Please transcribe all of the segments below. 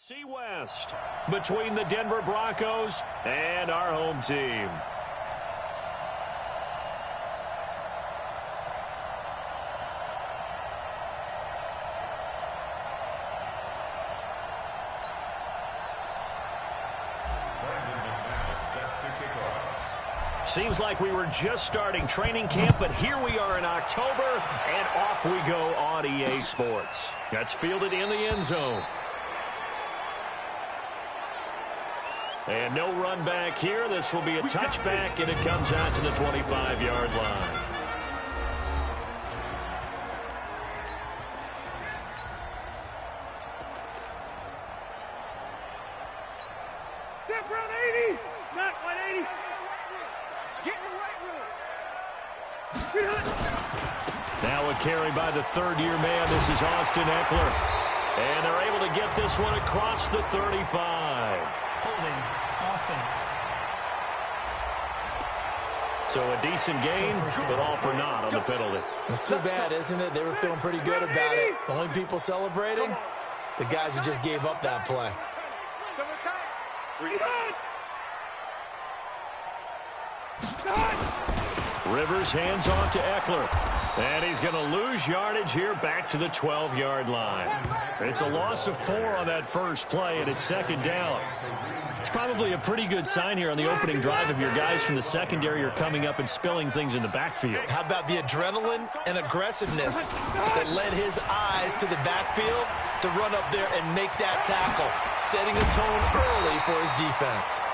NFC West between the Denver Broncos and our home team. Seems like we were just starting training camp, but here we are in October, and off we go on EA Sports. That's fielded in the end zone. And no run back here. This will be a touchback, and it comes out to the 25-yard line. Now a carry by the third-year man. This is Austin Ekeler. And they're able to get this one across the 35. Holding offense. So a decent gain, but all for naught on the penalty. It's too bad, isn't it? They were feeling pretty good about it. The only people celebrating, the guys who just gave up that play. Rivers hands off to Ekeler. And he's going to lose yardage here back to the 12-yard line. It's a loss of 4 on that first play, and it's second down. It's probably a pretty good sign here on the opening drive of your guys from the secondary are coming up and spilling things in the backfield. How about the adrenaline and aggressiveness that led his eyes to the backfield to run up there and make that tackle, setting a tone early for his defense.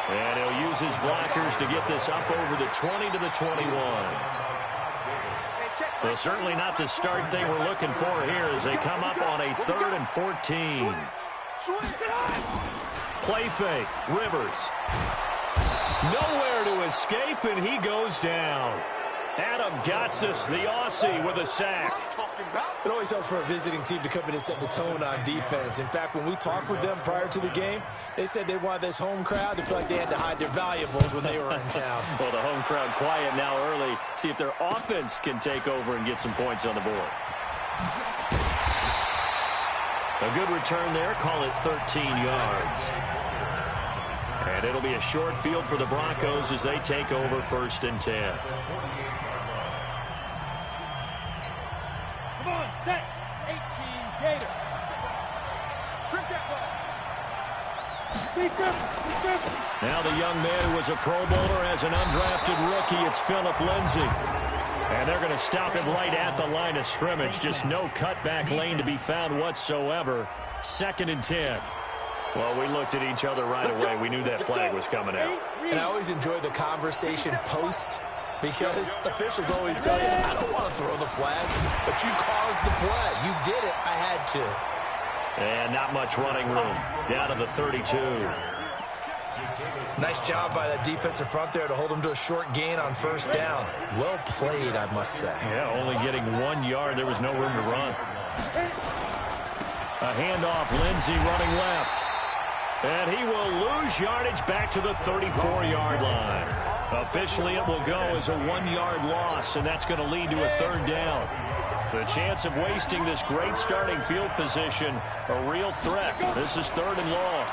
And he'll use his blockers to get this up over the 20 to the 21. Well, certainly not the start they were looking for here as they come up on a 3rd and 14. Play fake. Rivers. Nowhere to escape, and he goes down. Adam Gotsis, the Aussie, with a sack. It always helps for a visiting team to come in and set the tone on defense. In fact, when we talked with them prior to the game, they said they wanted this home crowd to feel like they had to hide their valuables when they were in town. Well, the home crowd quiet now early. See if their offense can take over and get some points on the board. A good return there. Call it 13 yards. And it'll be a short field for the Broncos as they take over 1st and 10. Come on, set. 18 Gator. Shrink that ball. Now the young man who was a Pro Bowler as an undrafted rookie, it's Phillip Lindsay. And they're going to stop him right at the line of scrimmage. Just no cutback lane to be found whatsoever. 2nd and 10. Well, we looked at each other right away. We knew that flag was coming out. And I always enjoy the conversation post because officials always tell you, I don't want to throw the flag, but you caused the play. You did it. I had to. And not much running room. Down to the 32. Nice job by that defensive front there to hold him to a short gain on 1st down. Well played, I must say. Yeah, only getting 1 yard. There was no room to run. A handoff, Lindsay running left. And he will lose yardage back to the 34-yard line. Officially, it will go as a 1-yard loss, and that's going to lead to a 3rd down. The chance of wasting this great starting field position, a real threat. This is 3rd and long.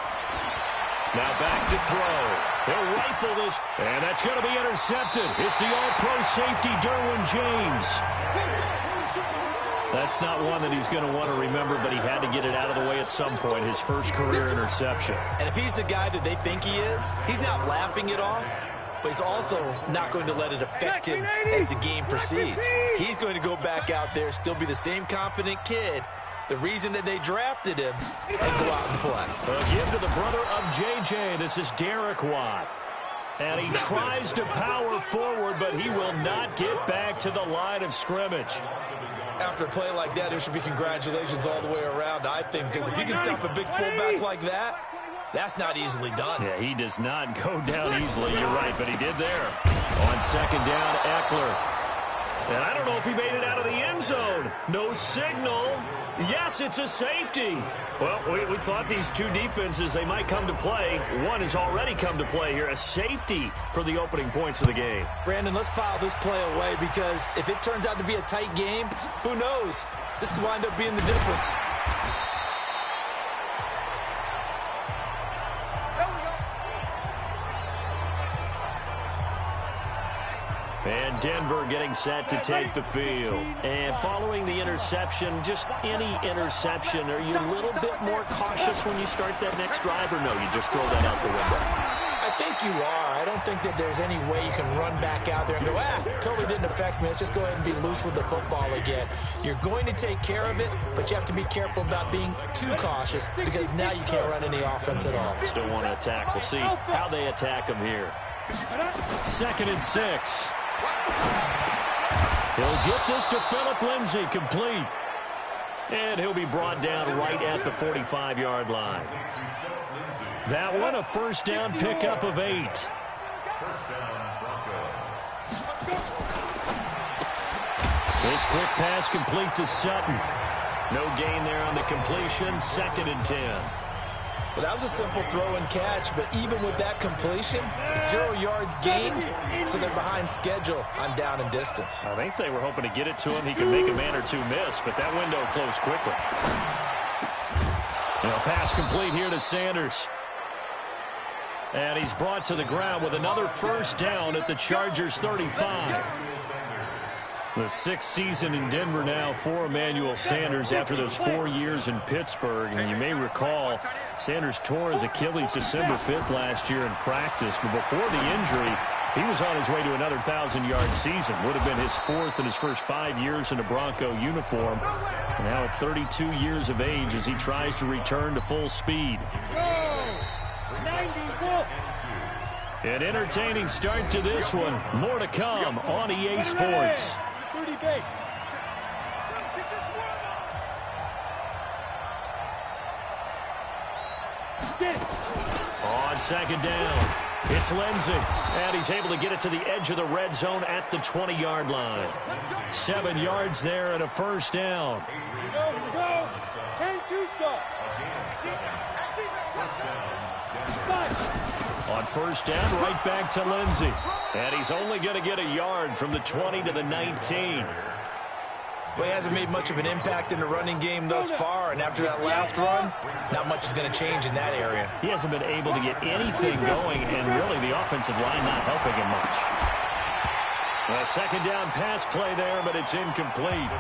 Now back to throw. He'll rifle this, and that's going to be intercepted. It's the all-pro safety, Derwin James. That's not one that he's going to want to remember, but he had to get it out of the way at some point, his first career interception. And if he's the guy that they think he is, he's not laughing it off, but he's also not going to let it affect him as the game proceeds. He's going to go back out there, still be the same confident kid, the reason that they drafted him, and go out and play. A give to the brother of J.J. This is Derek Watt. And he tries to power forward, but he will not get back to the line of scrimmage. After a play like that, there should be congratulations all the way around, I think, because if you can stop a big fullback like that, that's not easily done. Yeah, he does not go down easily, you're right, but he did there. On 2nd down, Ekeler. And I don't know if he made it out of the end zone. No signal. Yes, it's a safety. Well, we thought these two defenses, they might come to play. One has already come to play here, a safety for the opening points of the game. Brandon, let's file this play away because if it turns out to be a tight game, who knows? This could wind up being the difference. Denver getting set to take the field. And following the interception, just any interception, are you a little bit more cautious when you start that next drive, or no, you just throw that out the window? I think you are. I don't think that there's any way you can run back out there and go, totally didn't affect me. Let's just go ahead and be loose with the football again. You're going to take care of it, but you have to be careful about being too cautious because now you can't run any offense at all. Still want to attack. We'll see how they attack him here. 2nd and 6. He'll get this to Phillip Lindsay, complete. And he'll be brought down right at the 45-yard line. That one, a first down pickup of 8. This quick pass complete to Sutton. No gain there on the completion. 2nd and 10. Well, that was a simple throw and catch, but even with that completion, 0 yards gained, so they're behind schedule on down and distance. I think they were hoping to get it to him. He could make a man or two miss, but that window closed quickly. Pass complete here to Sanders. And he's brought to the ground with another first down at the Chargers' 35. The 6th season in Denver now for Emmanuel Sanders after those 4 years in Pittsburgh. And you may recall Sanders tore his Achilles December 5th last year in practice. But before the injury, he was on his way to another 1,000-yard season. Would have been his 4th in his first 5 years in a Bronco uniform. And now at 32 years of age as he tries to return to full speed. An entertaining start to this one. More to come on EA Sports. On 2nd down, it's Lindsay, and he's able to get it to the edge of the red zone at the 20-yard line. 7 yards there and a first down. Go. 10-2 On first down, right back to Lindsay. And he's only going to get a yard from the 20 to the 19. Well, he hasn't made much of an impact in the running game thus far, and after that last run, not much is going to change in that area. He hasn't been able to get anything going, and really the offensive line not helping him much. A 2nd down pass play there, but it's incomplete.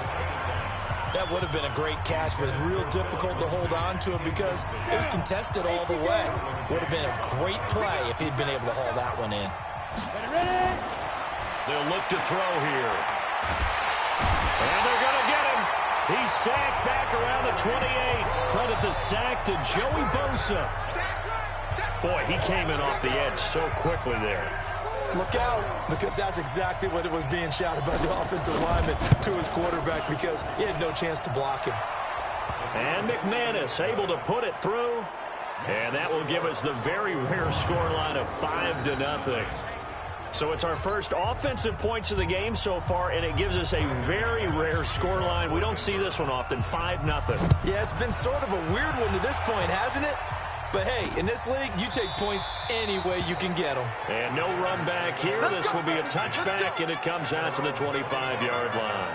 That would have been a great catch, but it's real difficult to hold on to it because it was contested all the way. Would have been a great play if he'd been able to haul that one in. They'll look to throw here. And they're going to get him. He's sacked back around the 28. Credit the sack to Joey Bosa. Boy, he came in off the edge so quickly there. Look out, because that's exactly what it was being shouted by the offensive lineman to his quarterback because he had no chance to block him. And McManus able to put it through. And that will give us the very rare scoreline of 5-0. So it's our first offensive points of the game so far, and it gives us a very rare scoreline. We don't see this one often, 5-0. Yeah, it's been sort of a weird one to this point, hasn't it? But, hey, in this league, you take points any way you can get them. And no run back here. This will be a touchback, and it comes out to the 25-yard line.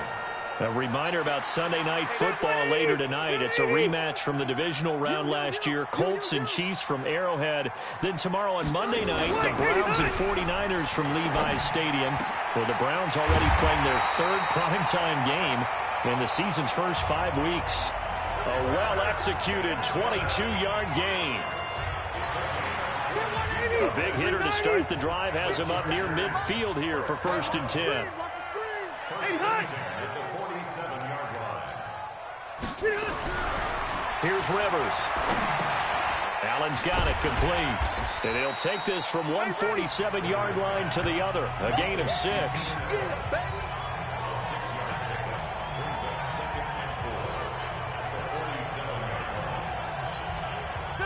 A reminder about Sunday Night Football later tonight. It's a rematch from the divisional round last year, Colts and Chiefs from Arrowhead. Then tomorrow on Monday night, the Browns and 49ers from Levi's Stadium, where the Browns already playing their 3rd primetime game in the season's first 5 weeks. A well-executed 22-yard gain. A big hitter to start the drive has him up near midfield here for 1st and 10. Here's Rivers. Allen's got it complete. And he'll take this from 147-yard line to the other. A gain of 6.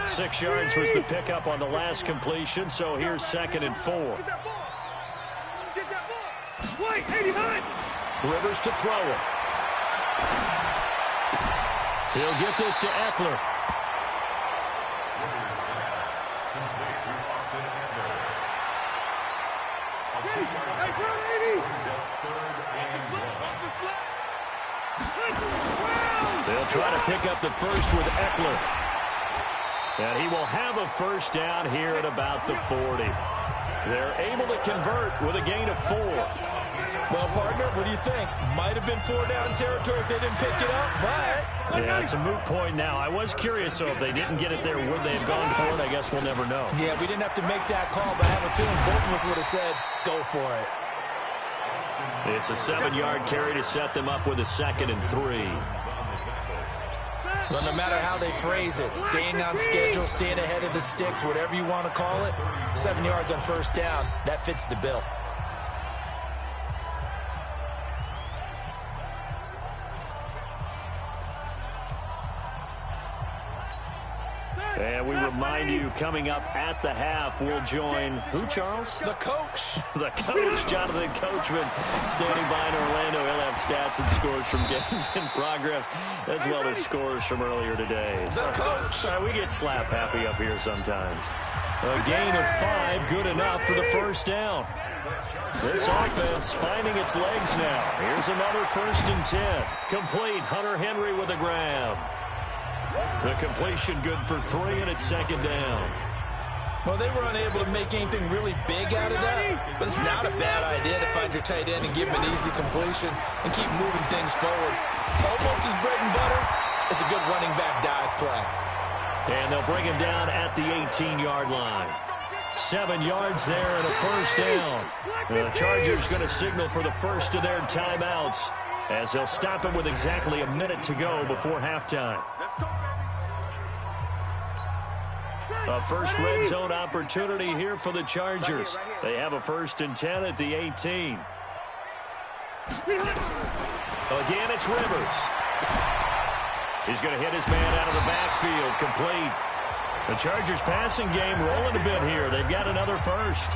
6 yards was the pickup on the last completion, so here's 2nd and 4. Rivers to throw it. He'll get this to Eckler. They'll try to pick up the first with Eckler. And he will have a first down here at about the 40. They're able to convert with a gain of 4. Well, partner, what do you think? Might have been 4-down territory if they didn't pick it up, but... Yeah, it's a moot point now. I was curious, so if they didn't get it there, would they have gone for it? I guess we'll never know. Yeah, we didn't have to make that call, but I have a feeling both of us would have said, go for it. It's a 7-yard carry to set them up with a 2nd and 3. Well, no matter how they phrase it, staying on schedule, staying ahead of the sticks, whatever you want to call it, 7 yards on 1st down, that fits the bill. And we remind you, coming up at the half, we'll join who, Charles? The coach. The coach, Jonathan Coachman, standing by in Orlando. He'll have stats and scores from games in progress, as well as scores from earlier today. The coach. We get slap happy up here sometimes. A gain of 5, good enough for the 1st down. This offense finding its legs now. Here's another 1st and 10. Complete, Hunter Henry with a grab. The completion good for 3, and it's 2nd down. Well, they were unable to make anything really big out of that, but it's not a bad idea to find your tight end and give him an easy completion and keep moving things forward. Almost his bread and butter. It's a good running back dive play. And they'll bring him down at the 18-yard line. 7 yards there and a 1st down. The Chargers going to signal for the first of their timeouts as they'll stop him with exactly a minute to go before halftime. A first red zone opportunity here for the Chargers. They have a 1st and 10 at the 18. Again, it's Rivers. He's going to hit his man out of the backfield, complete. The Chargers passing game rolling a bit here. They've got another 1st.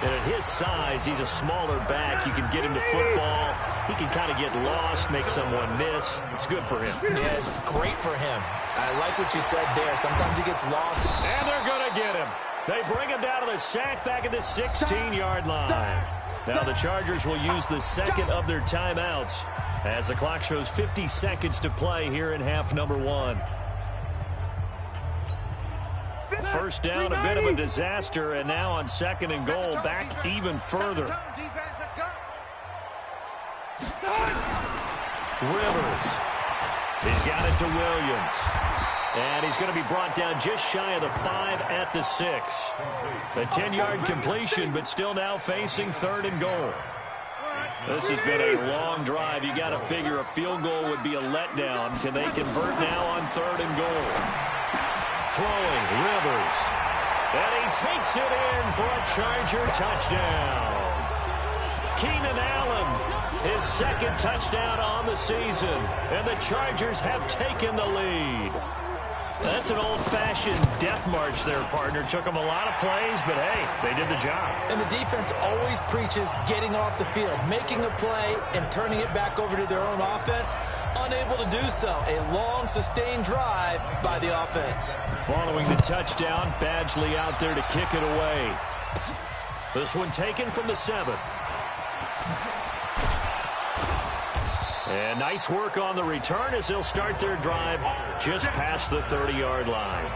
And at his size, he's a smaller back. You can get him to football. He can kind of get lost, make someone miss. It's good for him. Yeah, it's great for him. I like what you said there. Sometimes he gets lost. And they're going to get him. They bring him down to the sack back at the 16-yard line. Now the Chargers will use the 2nd of their timeouts as the clock shows 50 seconds to play here in half number 1. 1st down, a bit of a disaster, and now on 2nd and goal, back even further. Rivers. He's got it to Williams. And he's going to be brought down just shy of the 5 at the 6. A 10-yard completion, but still now facing 3rd and goal. This has been a long drive. You got to figure a field goal would be a letdown. Can they convert now on 3rd and goal? Throwing, Rivers. And he takes it in for a Charger touchdown. Keenan Allen, his 2nd touchdown on the season. And the Chargers have taken the lead. That's an old-fashioned death march there, partner. Took them a lot of plays, but hey, they did the job. And the defense always preaches getting off the field, making a play, and turning it back over to their own offense. Unable to do so. A long, sustained drive by the offense. Following the touchdown, Badgley out there to kick it away. This one taken from the 7. And nice work on the return as they'll start their drive just past the 30-yard line.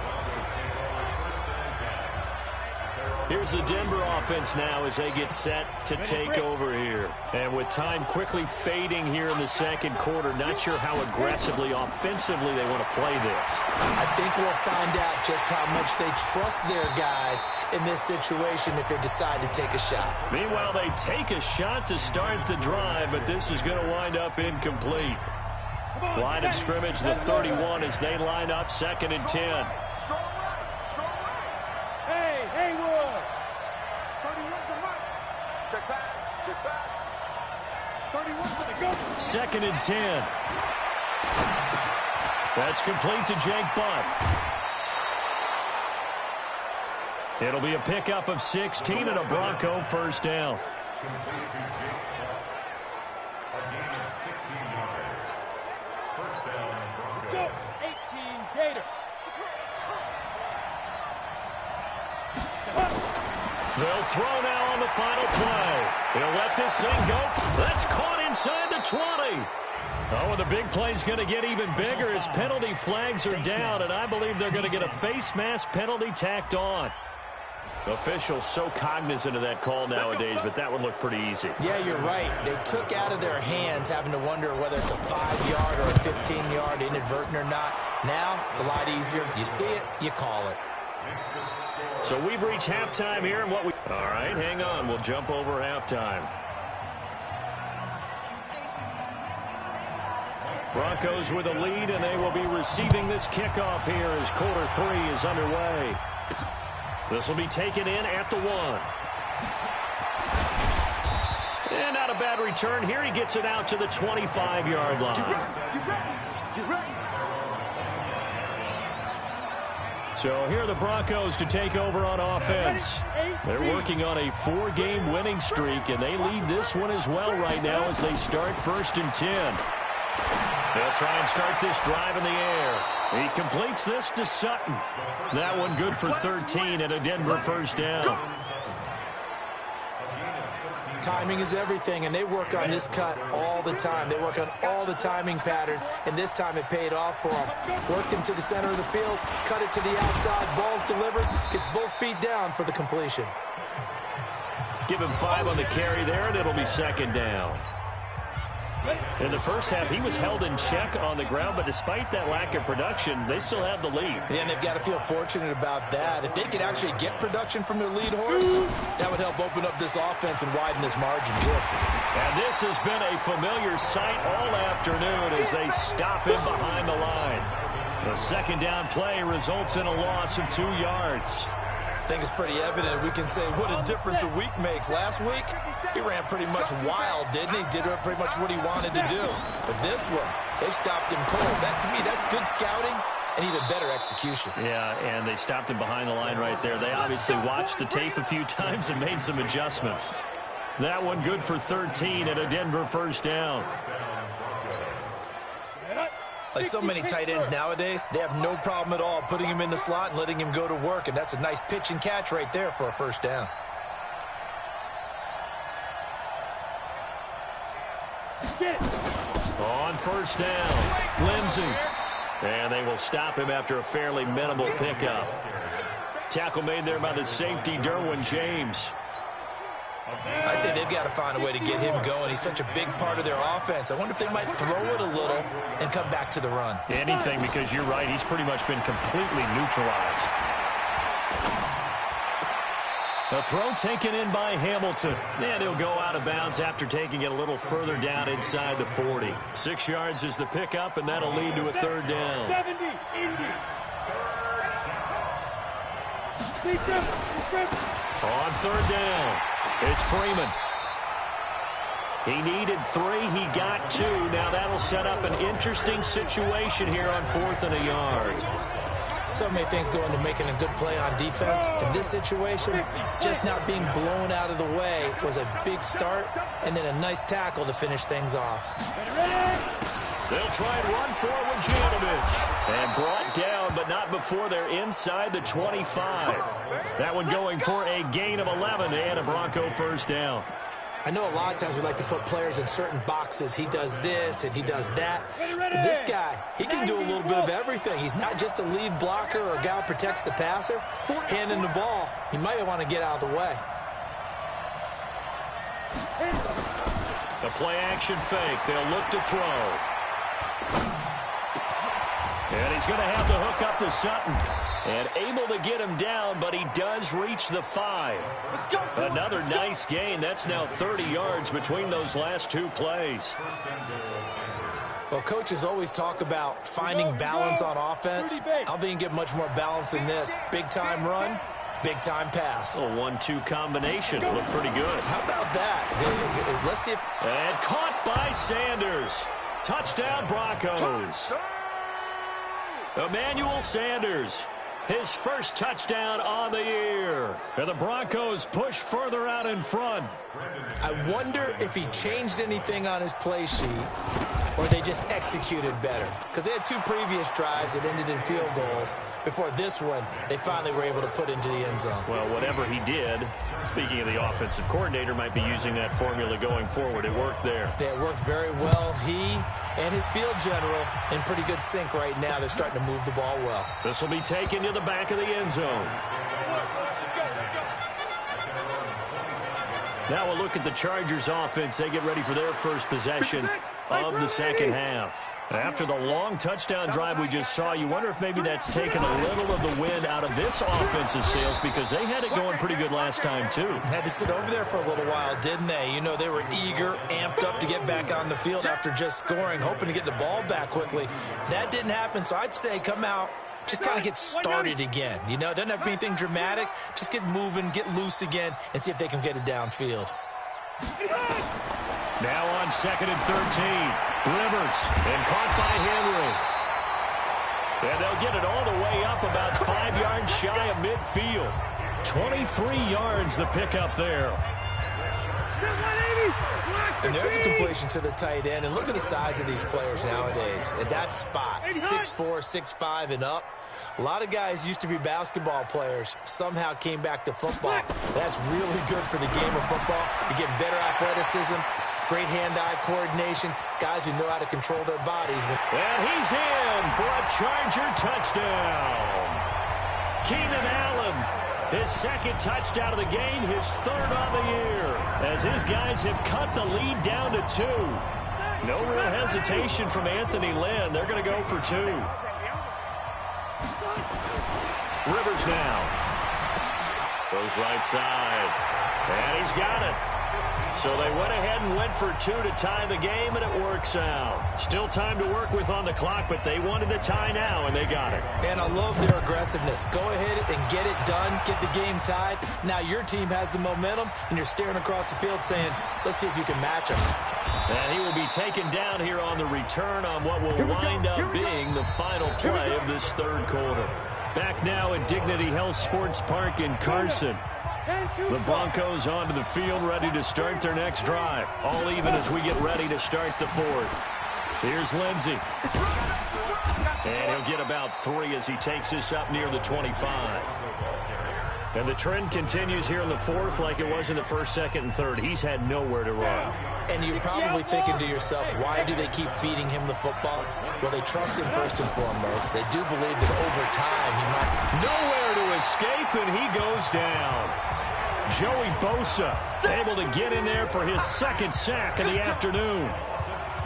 Here's the Denver offense now as they get set to take over here. And with time quickly fading here in the 2nd quarter, not sure how aggressively, offensively they want to play this. I think we'll find out just how much they trust their guys in this situation if they decide to take a shot. Meanwhile, they take a shot to start the drive, but this is going to wind up incomplete. Line of scrimmage, the 31 as they line up 2nd and 10. Second and 10. That's complete to Jake Butt. It'll be a pickup of 16 and a Bronco 1st down. Go, 18 Gator. They'll throw now on the final play. He'll let this thing go. That's caught inside the 20. Oh, and the big play's going to get even bigger as penalty flags are down, and I believe they're going to get a face mask penalty tacked on. Officials so cognizant of that call nowadays, but that one looked pretty easy. Yeah, you're right. They took out of their hands having to wonder whether it's a 5-yard or a 15-yard inadvertent or not. Now, it's a lot easier. You see it, you call it. So we've reached halftime here, and what we... All right, hang on. We'll jump over halftime. Broncos with a lead, and they will be receiving this kickoff here as quarter 3 is underway. This will be taken in at the 1. And not a bad return here. He gets it out to the 25-yard line. So here are the Broncos to take over on offense. They're working on a 4-game winning streak, and they lead this one as well right now as they start 1st and 10. They'll try and start this drive in the air. He completes this to Sutton. That one good for 13 and a Denver first down. Timing is everything, and they work on this cut all the time. They work on all the timing patterns, and this time it paid off for them. Worked him to the center of the field, cut it to the outside, ball's delivered, gets both feet down for the completion. Give him 5 on the carry there, and it'll be 2nd down. In the first half, he was held in check on the ground, but despite that lack of production, they still have the lead. Yeah, and they've got to feel fortunate about that. If they could actually get production from their lead horse, that would help open up this offense and widen this margin, too. And this has been a familiar sight all afternoon as they stop him behind the line. The 2nd down play results in a loss of 2 yards. I think it's pretty evident. We can say what a difference a week makes. Last week, he ran pretty much wild, didn't he? Did pretty much what he wanted to do. But this one, they stopped him cold. That, to me, that's good scouting and even better execution. Yeah, and they stopped him behind the line right there. They obviously watched the tape a few times and made some adjustments. That one good for 13 and a Denver first down. Like so many tight ends nowadays, they have no problem at all putting him in the slot and letting him go to work, and that's a nice pitch and catch right there for a first down. On first down, Lindsay. And they will stop him after a fairly minimal pickup. Tackle made there by the safety, Derwin James. I'd say they've got to find a way to get him going. He's such a big part of their offense. I wonder if they might throw it a little and come back to the run. Anything, because you're right. He's pretty much been completely neutralized. A throw taken in by Hamilton. And he'll go out of bounds after taking it a little further down inside the 40. 6 yards is the pickup, and that'll lead to a 3rd down. 70 Indies. On 3rd down, it's Freeman. He needed 3. He got 2. Now that'll set up an interesting situation here on 4th and a yard. So many things go into making a good play on defense. In this situation, just not being blown out of the way was a big start, and then a nice tackle to finish things off. They'll try and run for it with Janovich. And brought down, but not before they're inside the 25. That one going for a gain of 11 and a Bronco first down. I know a lot of times we like to put players in certain boxes. He does this and he does that. But this guy, he can do a little bit of everything. He's not just a lead blocker or a guy who protects the passer. Handing the ball, he might want to get out of the way. The play-action fake. They'll look to throw. And he's going to have to hook up to Sutton. And able to get him down, but he does reach the 5. Another nice gain. That's now 30 yards between those last 2 plays. Well, coaches always talk about finding balance on offense. I don't think you can get much more balance than this. Big-time run, big-time pass. A 1-2 combination. Looked pretty good. How about that? Let's see if... And caught by Sanders. Touchdown, Broncos. Emmanuel Sanders. His first touchdown on the year. And the Broncos push further out in front. I wonder if he changed anything on his play sheet or they just executed better. Because they had 2 previous drives that ended in field goals. Before this one, they finally were able to put into the end zone. Well, whatever he did, speaking of the offensive coordinator, might be using that formula going forward. It worked there. Yeah, it worked very well. He and his field general in pretty good sync right now. They're starting to move the ball well. This will be taken to the back of the end zone. Now we'll look at the Chargers offense. They get ready for their first possession of the second half. After the long touchdown drive we just saw, you wonder if maybe that's taken a little of the wind out of this offensive sails, because they had it going pretty good last time too. Had to sit over there for a little while, didn't they? You know, they were eager, amped up to get back on the field after just scoring, hoping to get the ball back quickly. That didn't happen, so I'd say come out, just kind of get started again. You know, it doesn't have to be anything dramatic. Just get moving, get loose again, and see if they can get it downfield. Now on 2nd and 13. Rivers, and caught by Henry. And they'll get it all the way up about 5 yards shy of midfield. 23 yards the pickup there. And there's a completion to the tight end. And look at the size of these players nowadays. At that spot, 6'4", 6'5", and up. A lot of guys used to be basketball players, somehow came back to football. That's really good for the game of football. You get better athleticism, great hand-eye coordination, guys who know how to control their bodies. And he's in for a Charger touchdown. Keenan Allen, his second touchdown of the game, his third on the year, as his guys have cut the lead down to 2. No real hesitation from Anthony Lynn. They're going to go for 2. Rivers now. Goes right side. And he's got it. So they went ahead and went for 2 to tie the game, and it works out. Still time to work with on the clock, but they wanted the tie now, and they got it. And I love their aggressiveness. Go ahead and get it done, get the game tied. Now your team has the momentum, and you're staring across the field saying, let's see if you can match us. And he will be taken down here on the return on what will wind up being the final play of this third quarter. Back now at Dignity Health Sports Park in Carson. The Broncos onto the field, ready to start their next drive. All even as we get ready to start the fourth. Here's Lindsey. And he'll get about 3 as he takes this up near the 25. And the trend continues here in the fourth like it was in the first, second, and third. He's had nowhere to run. And you're probably thinking to yourself, why do they keep feeding him the football? Well, they trust him first and foremost. They do believe that over time he might... Nowhere to escape, and he goes down. Joey Bosa able to get in there for his second sack of the afternoon.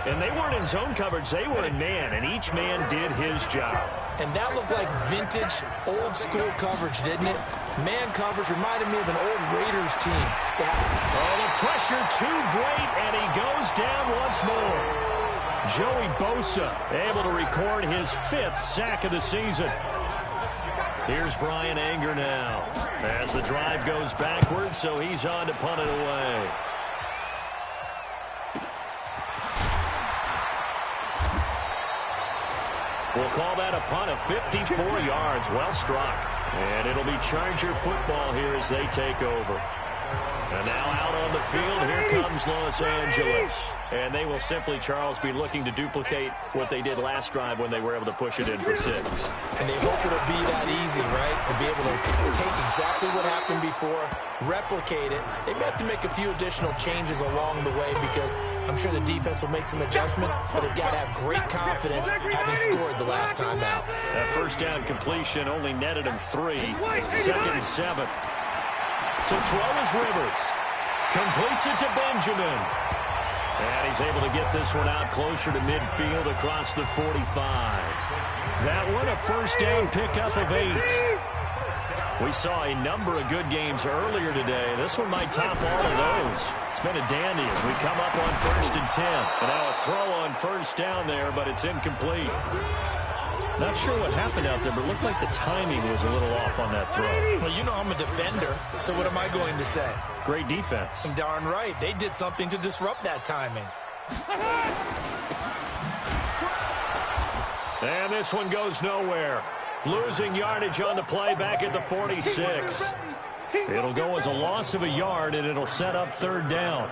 And they weren't in zone coverage, they were in man, and each man did his job. And that looked like vintage, old-school coverage, didn't it? Man coverage reminded me of an old Raiders team. Oh, the pressure too great, and he goes down once more. Joey Bosa able to record his 5th sack of the season. Here's Brian Anger now as the drive goes backwards, so he's on to punt it away. We'll call that a punt of 54 yards. Well struck. And it'll be Charger football here as they take over. And now out on the field, here comes Los Angeles. And they will simply, Charles, be looking to duplicate what they did last drive when they were able to push it in for 6. And they hope it'll be that easy, right? To be able to take exactly what happened before, replicate it. They may have to make a few additional changes along the way because I'm sure the defense will make some adjustments, but they've got to have great confidence having scored the last time out. That first down completion only netted him 3. 2nd and 7. To throw is Rivers. Completes it to Benjamin. And he's able to get this one out closer to midfield across the 45. That one a first down pickup of 8. We saw a number of good games earlier today. This one might top all of those. It's been a dandy as we come up on 1st and 10. And now a throw on first down there, but it's incomplete. Not sure what happened out there, but it looked like the timing was a little off on that throw. Well, you know I'm a defender, so what am I going to say? Great defense. Darn right. They did something to disrupt that timing. And this one goes nowhere. Losing yardage on the play back at the 46. It'll go as a loss of a yard, and it'll set up 3rd down.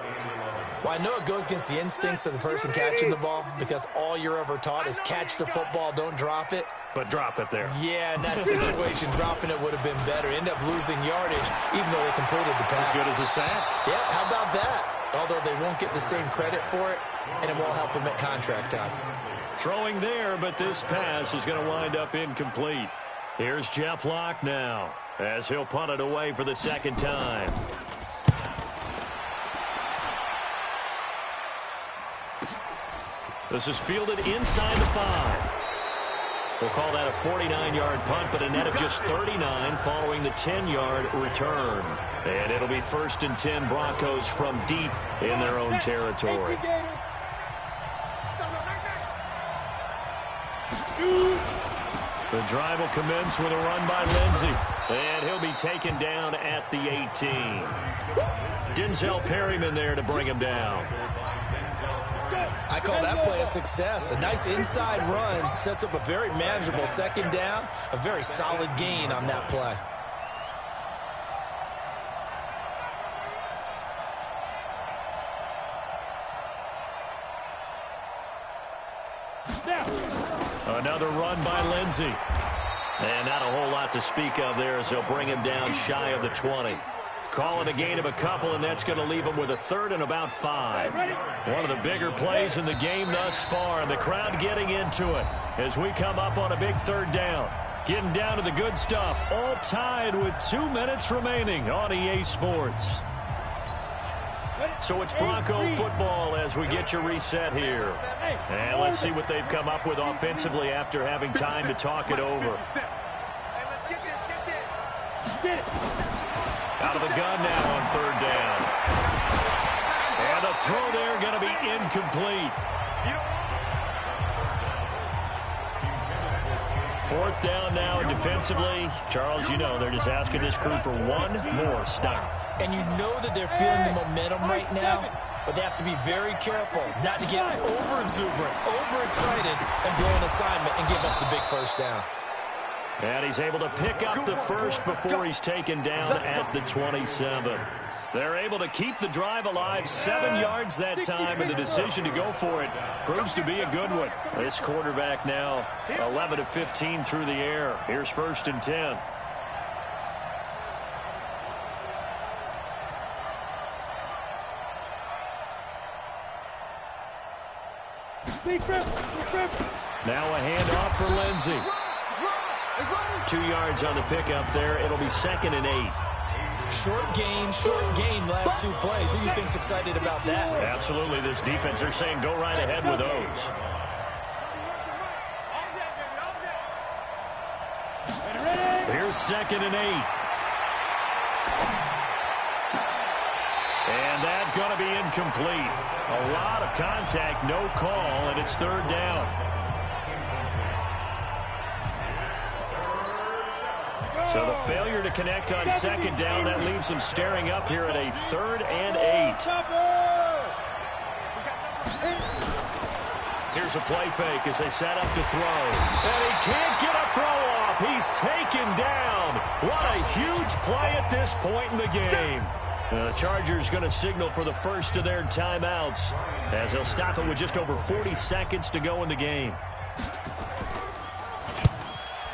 Well, I know it goes against the instincts of the person catching the ball because all you're ever taught is catch the football, don't drop it. But drop it there. Yeah, in that situation, dropping it would have been better. End up losing yardage, even though they completed the pass. As good as a sack. Yeah, how about that? Although they won't get the same credit for it, and it won't help them at contract time. Throwing there, but this pass is going to wind up incomplete. Here's Jeff Locke now as he'll punt it away for the 2nd time. This is fielded inside the 5. We'll call that a 49-yard punt, but a net of just 39 following the 10-yard return. And it'll be 1st and 10 Broncos from deep in their own territory. The drive will commence with a run by Lindsey. And he'll be taken down at the 18. Denzel Perryman there to bring him down. I call that play a success. A nice inside run sets up a very manageable second down. A very solid gain on that play. Another run by Lindsey. And not a whole lot to speak of there as they'll bring him down shy of the 20. Call it a gain of a couple, and that's going to leave him with a 3rd and about 5. One of the bigger plays in the game thus far, and the crowd getting into it as we come up on a big 3rd down. Getting down to the good stuff, all tied with 2 minutes remaining on EA Sports. So it's Bronco football as we get your reset here. And let's see what they've come up with offensively after having time to talk it over. Out of the gun now on 3rd down. And the throw there going to be incomplete. 4th down now, and defensively, Charles, you know, they're just asking this crew for one more stop. And you know that they're feeling the momentum right now, but they have to be very careful not to get over-exuberant, overexcited, and blow an assignment and give up the big 1st down. And he's able to pick up the first before he's taken down at the 27. They're able to keep the drive alive, 7 yards that time, and the decision to go for it proves to be a good one. This quarterback now 11 of 15 through the air. Here's 1st and 10. Now a handoff for Lindsey. 2 yards on the pickup there. It'll be 2nd and 8. Short gain last 2 plays. Who do you think's excited about that? Absolutely. This defense, they're saying go right ahead with those. Here's 2nd and 8. And that's going to be incomplete. A lot of contact, no call, and it's 3rd down. So the failure to connect on 2nd down, that leaves them staring up here at a 3rd and 8. Here's a play fake as they set up to throw. And he can't get a throw off. He's taken down. What a huge play at this point in the game. The Chargers going to signal for the first of their timeouts as they'll stop it with just over 40 seconds to go in the game.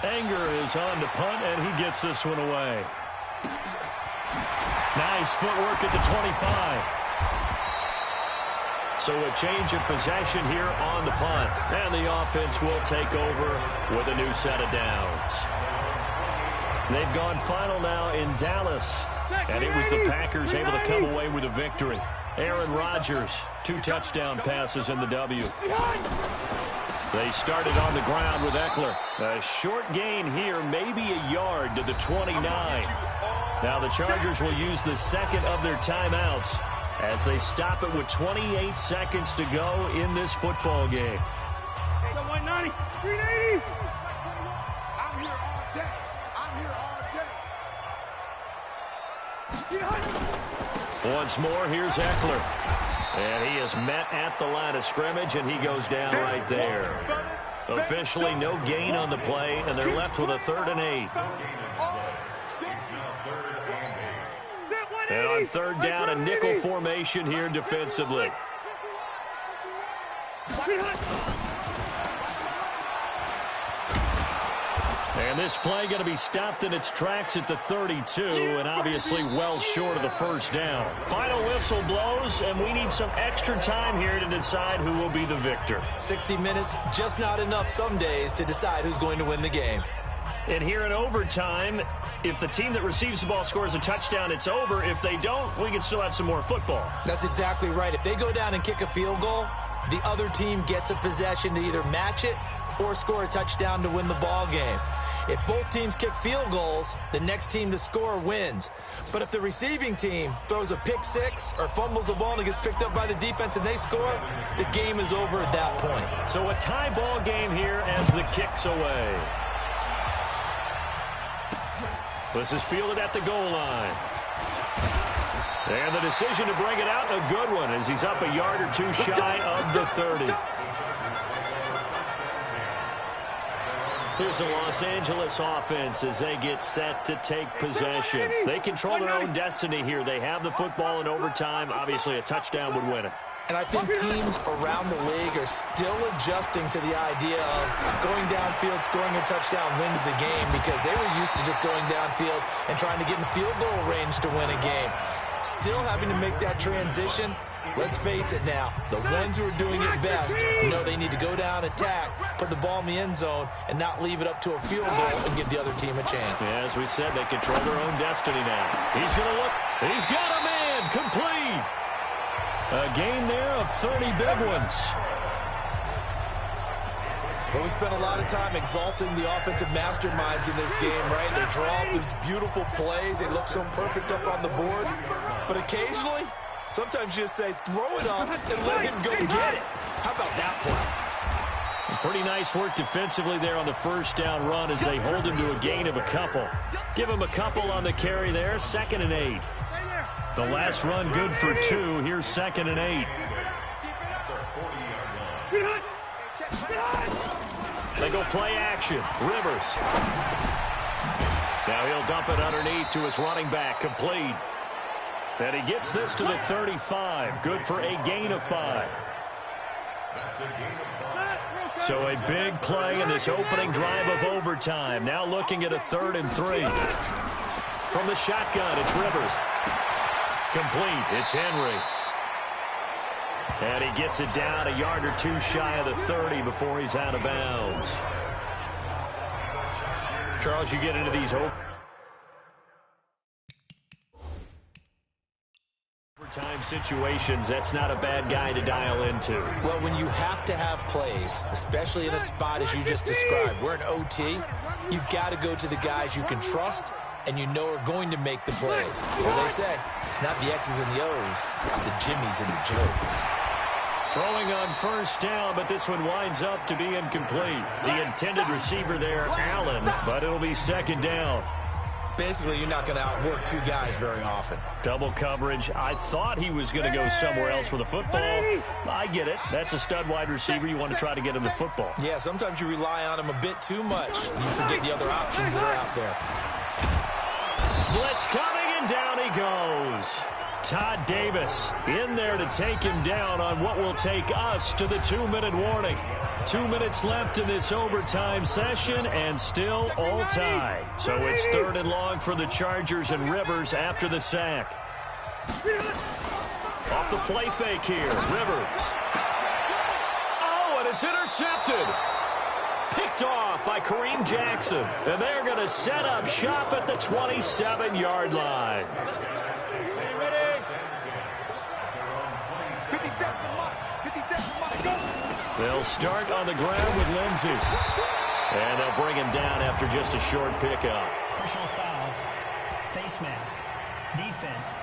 Anger is on to punt, and he gets this one away. Nice footwork at the 25. So a change of possession here on the punt. And the offense will take over with a new set of downs. They've gone final now in Dallas. And it was the Packers able to come away with a victory. Aaron Rodgers, 2 touchdown passes in the W. They started on the ground with Eckler. A short gain here, maybe a yard to the 29. Now the Chargers will use the 2nd of their timeouts as they stop it with 28 seconds to go in this football game. 190, 380. I'm here all day. Once more, here's Eckler. And he is met at the line of scrimmage, and he goes down right there. Officially, no gain on the play, and they're left with a 3rd and 8. And on 3rd down, a nickel formation here defensively. And this play going to be stopped in its tracks at the 32, and obviously well short of the 1st down. Final whistle blows, and we need some extra time here to decide who will be the victor. 60 minutes, just not enough some days to decide who's going to win the game. And here in overtime, if the team that receives the ball scores a touchdown, it's over. If they don't, we can still have some more football. That's exactly right. If they go down and kick a field goal, the other team gets a possession to either match it or score a touchdown to win the ball game. If both teams kick field goals, the next team to score wins. But if the receiving team throws a pick six or fumbles the ball and it gets picked up by the defense and they score, the game is over at that point. So a tie ball game here as the kick's away. This is fielded at the goal line. And the decision to bring it out, a good one, as he's up a yard or two shy of the 30. Here's the Los Angeles offense as they get set to take possession. They control their own destiny here. They have the football in overtime. Obviously, a touchdown would win it. And I think teams around the league are still adjusting to the idea of going downfield, scoring a touchdown wins the game, because they were used to just going downfield and trying to get in field goal range to win a game. Still having to make that transition. Let's face it now, the ones who are doing it best know they need to go down, attack, put the ball in the end zone, and not leave it up to a field goal and give the other team a chance. Yeah, as we said, they control their own destiny now. He's going to look. He's got a man. Complete. A gain there of 30 big ones. Well, we spent a lot of time exalting the offensive masterminds in this game, right? They draw up these beautiful plays. They look so perfect up on the board. But occasionally, sometimes you just say, throw it up and let him go get it. How about that play? Pretty nice work defensively there on the first down run as they hold him to a gain of a couple. Give him a couple on the carry there, 2nd and 8. The last run good for 2. Here's 2nd and 8. They go play action. Rivers. Now he'll dump it underneath to his running back. Complete. And he gets this to the 35. Good for a gain of 5. So a big play in this opening drive of overtime. Now looking at a 3rd and 3. From the shotgun, it's Rivers. Complete. It's Henry. And he gets it down a yard or two shy of the 30 before he's out of bounds. Charles, you get into these overtime situations, that's not a bad guy to dial into. Well, when you have to have plays, especially in a spot as you just described, we're in OT, you've got to go to the guys you can trust and you know are going to make the plays. Well, they say, it's not the X's and the O's, it's the Jimmies and the Joes. Throwing on first down, but this one winds up to be incomplete. The intended receiver there, Allen, but it'll be 2nd down. Basically, you're not going to outwork two guys very often. Double coverage. I thought he was going to go somewhere else with the football. I get it. That's a stud wide receiver. You want to try to get him the football. Yeah, sometimes you rely on him a bit too much. You forget the other options that are out there. Blitz coming, and down he goes. Todd Davis in there to take him down on what will take us to the 2-minute warning. 2 minutes left in this overtime session, and still all tied. So it's 3rd and long for the Chargers, and Rivers after the sack. Off the play fake here, Rivers. Oh, and it's intercepted. Picked off by Kareem Jackson. And they're going to set up shop at the 27-yard line. They'll start on the ground with Lindsey. And they'll bring him down after just a short pickup. Personal foul. Face mask. Defense.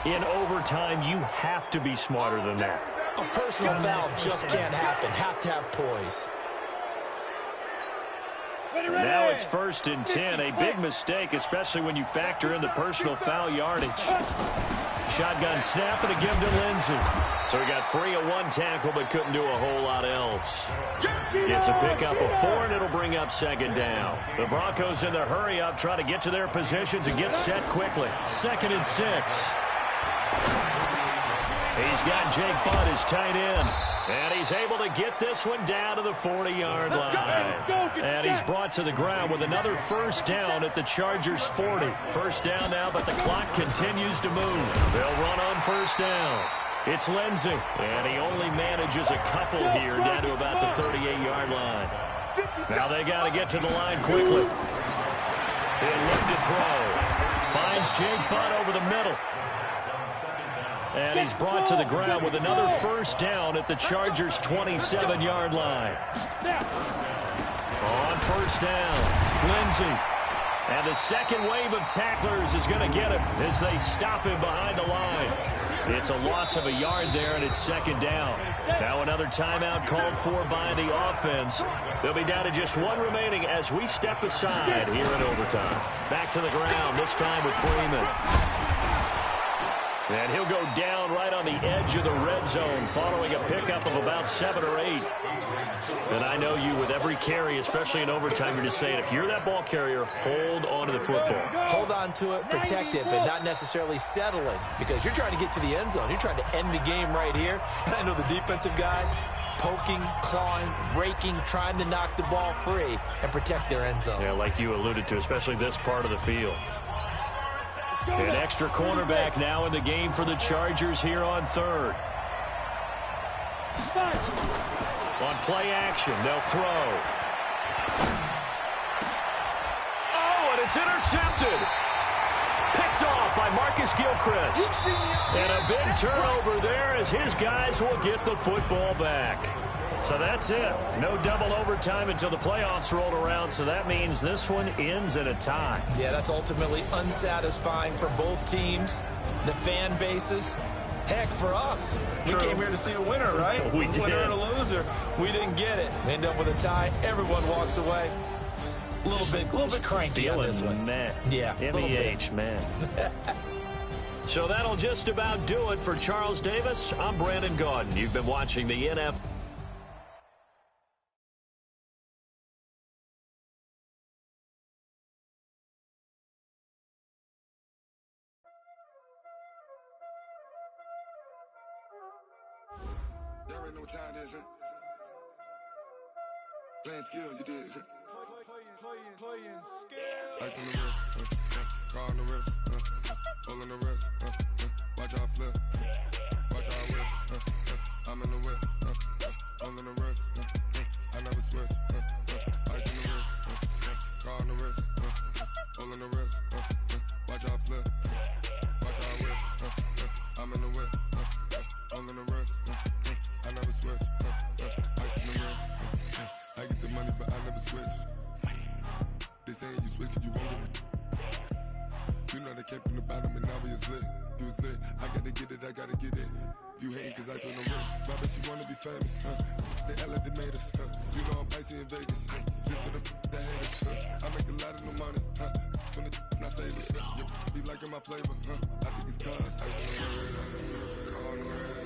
In overtime, you have to be smarter than that. A personal foul just can't happen. Have to have poise. Now it's 1st and 10. A big mistake, especially when you factor in the personal foul yardage. Shotgun snap and a give to Lindsey. So he got free of one tackle but couldn't do a whole lot else. Gets a pickup of 4, and it'll bring up 2nd down. The Broncos in the hurry up, try to get to their positions and get set quickly. 2nd and 6. He's got Jake Butt as tight end. And he's able to get this one down to the 40-yard line. And he's brought to the ground with another first down at the Chargers' 40. First down now, but the clock continues to move. They'll run on first down. It's Lindsey. And he only manages a couple here down to about the 38-yard line. Now they got to get to the line quickly. He'll look to throw. Finds Jake Butt over the middle. And he's brought to the ground with another first down at the Chargers' 27-yard line. On first down, Lindsey. And the second wave of tacklers is going to get him as they stop him behind the line. It's a loss of a yard there, and it's second down. Now another timeout called for by the offense. They'll be down to just one remaining as we step aside here in overtime. Back to the ground, this time with Freeman. And he'll go down right on the edge of the red zone following a pickup of about 7 or 8. And I know you, with every carry, especially in overtime, you're just saying, if you're that ball carrier, hold on to the football. Hold on to it, protect it, but not necessarily settling, because you're trying to get to the end zone. You're trying to end the game right here. And I know the defensive guys poking, clawing, raking, trying to knock the ball free and protect their end zone. Yeah, like you alluded to, especially this part of the field. An extra cornerback now in the game for the Chargers here on third. On play action, they'll throw. Oh, and it's intercepted. Picked off by Marcus Gilchrist. And a big turnover there as his guys will get the football back. So that's it. No double overtime until the playoffs rolled around, so that means this one ends in a tie. Yeah, that's ultimately unsatisfying for both teams, the fan bases. Heck, for us, we came here to see a winner, right? We did. Winner and a loser. We didn't get it. We end up with a tie. Everyone walks away. A little bit cranky on this one. Man. Yeah, MEH, man. So that'll just about do it for Charles Davis. I'm Brandon Gaudin. You've been watching the NFL. Y'all already know what time it is, huh? Playing skills, you did. Playing skills. Ice on the wrist, car on the wrist, hole on the wrist, watch how I flip, watch how I whip, I'm in the whip, hole on the wrist, I never switch, ice on the wrist, car on the wrist, hole on the wrist, watch how I flip, watch how I whip, I'm in the whip, hole on the wrist, I never switch, ice on the wrist, I get the money but I never switch. They saying you switch and you won't get it. You know they came from the bottom and now we is lit. You was lit, I gotta get it, I gotta get it. You hating cause ice on the wrist. Why bet you wanna be famous, They act like they made us, You know I'm icy in Vegas, This for the that hate us, I make a lot of new money, When the not savers, You be liking my flavor, I think it's cause ice on the wrist, car on the wrist.